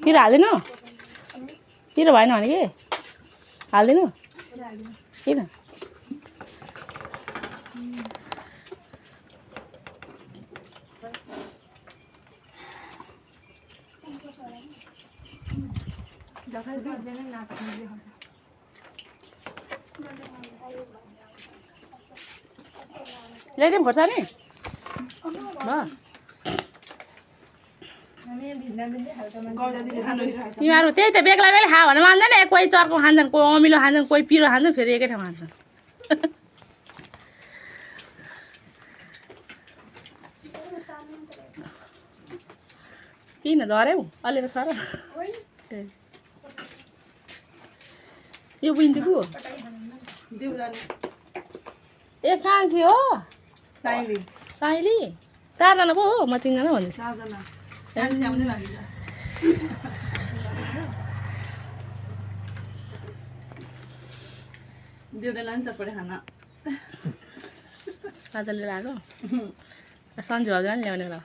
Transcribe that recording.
पिरो हाल्दिनु पिरो भएन भने के हाल्दिनु किन ल्याइदिउँ खोर्सानी तिमीहरू त्यही त बेग्ला बेला खा भने मान्दैन कोही चर्को खान्छन् कोही अमिलो खान्छन् कोही पिरो खान्छन् फेरि एकै ठाउँ खान्छन् किन झऱ्यौ अलि त सर यो बुझ्नु को ए कान्छी हो साइली साइली 4 जना पो हो म 3 जना भन्छु 4 जना कान्छी आउँदै लाग्छ दिउँदै लान्छ परे खाना आजले लाग्यो सन्जु हजुर ल्याउने बेला